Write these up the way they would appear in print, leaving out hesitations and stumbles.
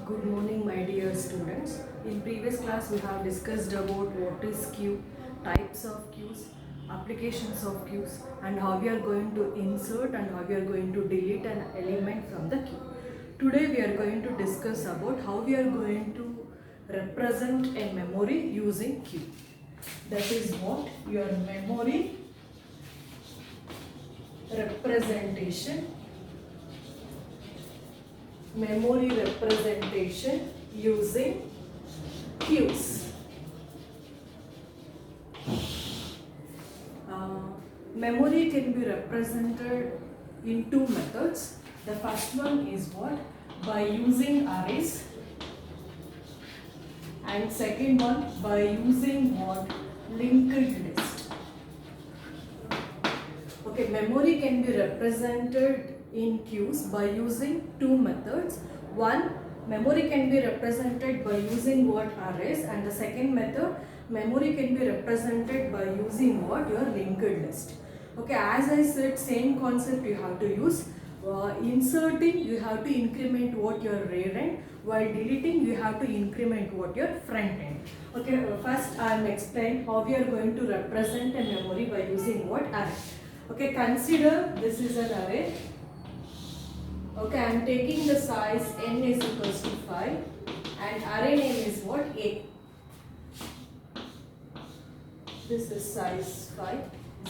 Good morning, my dear students. In previous class, we have discussed about what is queue, types of queues, applications of queues, and how we are going to insert and how we are going to delete an element from the queue. Today, we are going to discuss about how we are going to represent a memory using queue. That is what your memory representation using queues. Memory can be represented in two methods. The first one is what? By using arrays, and second one by using what? Linked list. Okay, memory can be represented in queues by using two methods. One, memory can be represented by using what? Arrays, and the second method, memory can be represented by using what? Your linked list. Okay, as I said, same concept you have to use. Inserting, you have to increment what? Your rear end, while deleting you have to increment what? Your front end. Okay, first I am explain how we are going to represent a memory by using what? Array. Okay, consider this is an array. Okay, I am taking the size n is equals to 5 and array name is what? A. This is size 5,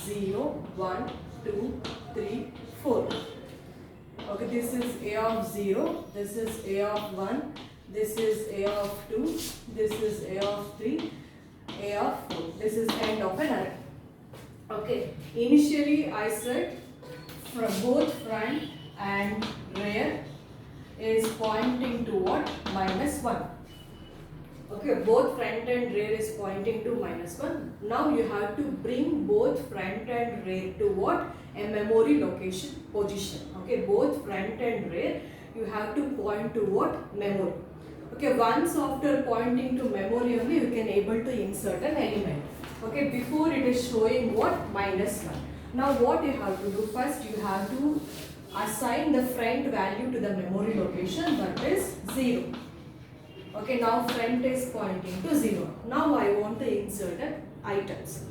0, 1, 2, 3, 4. Okay, this is A of 0, this is A of 1, this is A of 2, this is A of 3, A of 4. This is end of an array. Okay, initially I said from both front and rear is pointing to what? -1. Okay, both front and rear is pointing to -1. Now you have to bring both front and rear to what? A memory location position. Okay, both front and rear you have to point to what? Memory. Okay, once after pointing to memory only you can able to insert an element. Okay, before it is showing what? -1. Now what you have to do? First you have to assign the front value to the memory location, that is 0. Okay, now front is pointing to 0. Now I want to insert items.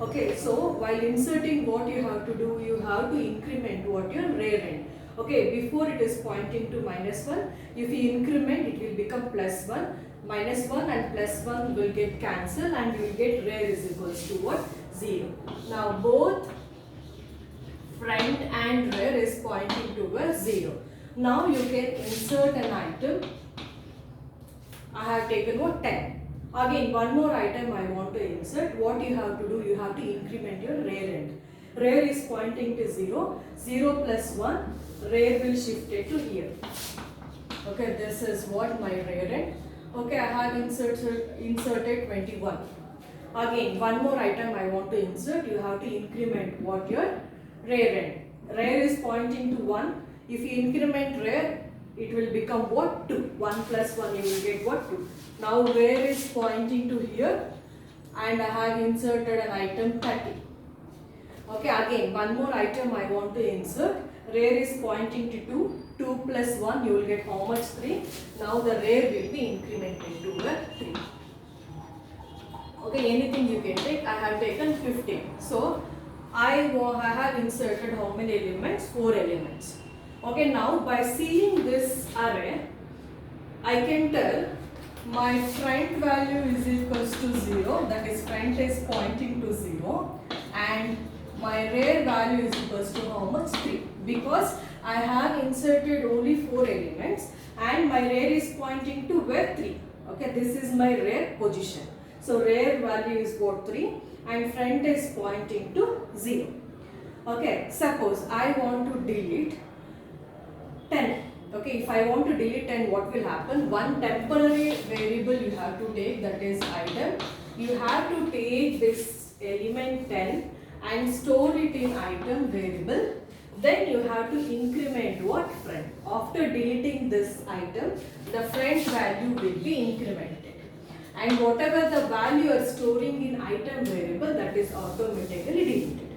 Okay, so while inserting, what you have to do? You have to increment what? Your rear end. Okay, before it is pointing to -1, if you increment it will become +1. -1 and +1 will get cancelled and you will get rear is equals to what? 0. Now both front and rear is pointing towards 0. Now you can insert an item. I have taken what? 10. Again, one more item I want to insert. What you have to do? You have to increment your rear end. Rear is pointing to 0. 0 plus 1, rear will shift it to here. Okay, this is what? My rear end. Okay, I have inserted 21. Again, one more item I want to insert. You have to increment what? Your rear end. Rear is pointing to 1. If you increment rear, it will become what? 2. 1 plus 1 you will get what? 2. Now rear is pointing to here and I have inserted an item 30. Okay, again one more item I want to insert. Rear is pointing to 2. 2 plus 1 you will get how much? 3. Now the rear will be incremented to the 3. Okay, anything you can take. I have taken 15. So I have inserted how many elements? 4 elements. Okay, now by seeing this array, I can tell my front value is equals to 0, that is front is pointing to 0, and my rear value is equals to how much? 3, because I have inserted only 4 elements and my rear is pointing to where? 3. Okay, this is my rear position. So rear value is what? 3 and front is pointing to 0. Okay, suppose I want to delete 10. Okay, if I want to delete 10, what will happen? One temporary variable you have to take, that is item. You have to take this element 10 and store it in item variable. Then you have to increment what? Front. After deleting this item, the front value will be incremented. And whatever the value you are storing in item variable, that is automatically deleted.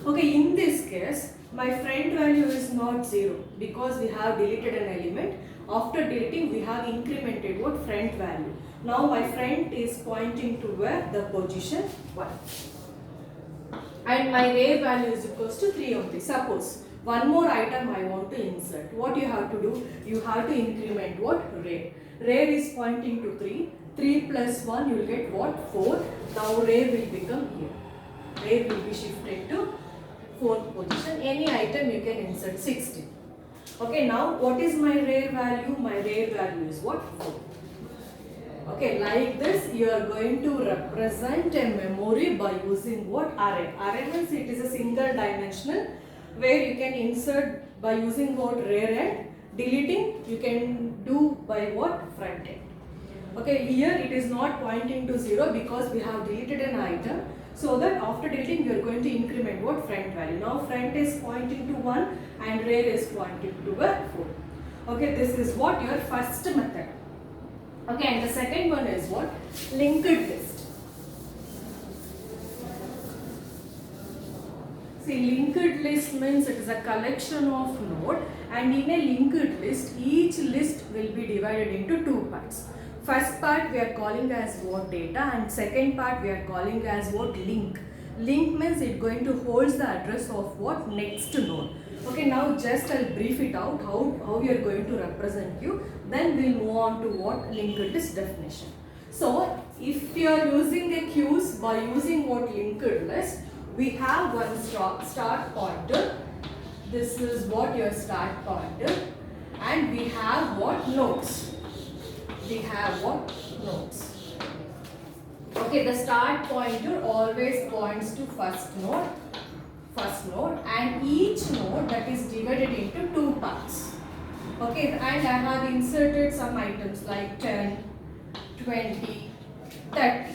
Okay, in this case, My friend value is not 0 because we have deleted an element. After deleting, we have incremented what? Friend value. Now my friend is pointing to where? The position 1. And my rar value is equals to 3 only. Suppose one more item I want to insert. What you have to do? You have to increment what? Rar. Rar is pointing to 3. 3 plus 1 you will get what? 4. Now rar will become here. Rar will be shifted to 4th position. Any item you can insert 16. Okay, now what is my rar value? My rar value is what? 4. Okay, like this you are going to represent a memory by using what? Array. Array means it is a single dimensional where you can insert by using what? Rar, and deleting you can do by what? Front end. Okay, here it is not pointing to 0 because we have deleted an item. So that after deleting we are going to increment what? Front value. Now front is pointing to 1 and rar is pointing to 4. Okay, this is what? Your first method. Okay, and the second one is what? Linked list. See, linked list means it is a collection of nodes, and in a linked list, each list will be divided into 2 parts. First part we are calling as what? Data, and second part we are calling as what? Link. Link means it going to holds the address of what? Next node. Okay, now just I'll brief it out how we are going to represent you. Then we'll move on to what? Linked list definition. So if you are using a queues by using what? Linked list, we have one start pointer. This is what your start pointer, and we have what? Nodes. We have what? Nodes. Okay, the start pointer always points to first node, and each node that is divided into 2 parts. Okay, and I have inserted some items like 10, 20, 30.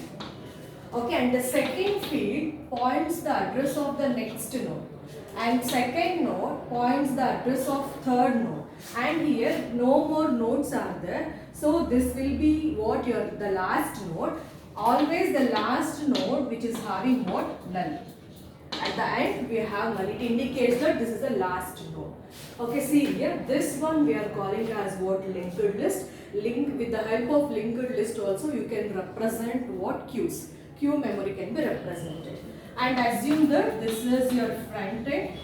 Okay, and the second field points the address of the next node, and second node points the address of third node, and here no more nodes are there. So this will be what? Your the last node. Always the last node which is having what? Null. At the end we have null. It indicates that this is the last node. Okay, see here, this one we are calling as what? Linked list. Link, with the help of linked list also you can represent what? Queues. Queue memory can be represented. And assume that this is your front end.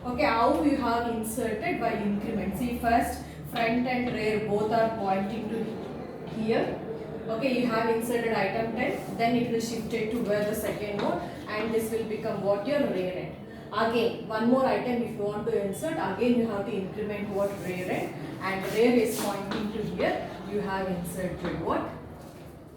Okay, how you have inserted? By increment. See, first front and rar both are pointing to here. Okay, you have inserted item 10, then it will shift it to where the second node, and this will become what? Your rar end. Again, one more item if you want to insert, again you have to increment what? Rar end, and rar is pointing to here, you have inserted what?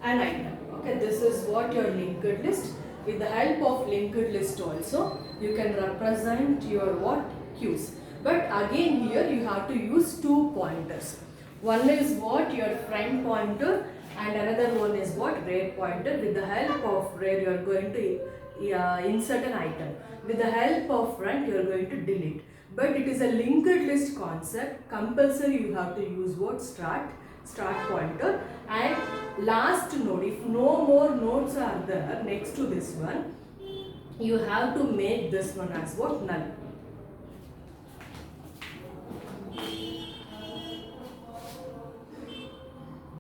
An item. Okay, this is what your linked list. With the help of linked list also, you can represent your what? Queues. But again here you have to use 2 pointers. One is what? Your front pointer, and another one is what? Rar pointer. With the help of rar you are going to insert an item. With the help of front you are going to delete. But it is a linked list concept. Compulsory you have to use what? Start pointer, and last node. If no more nodes are there next to this one, you have to make this one as what? Null.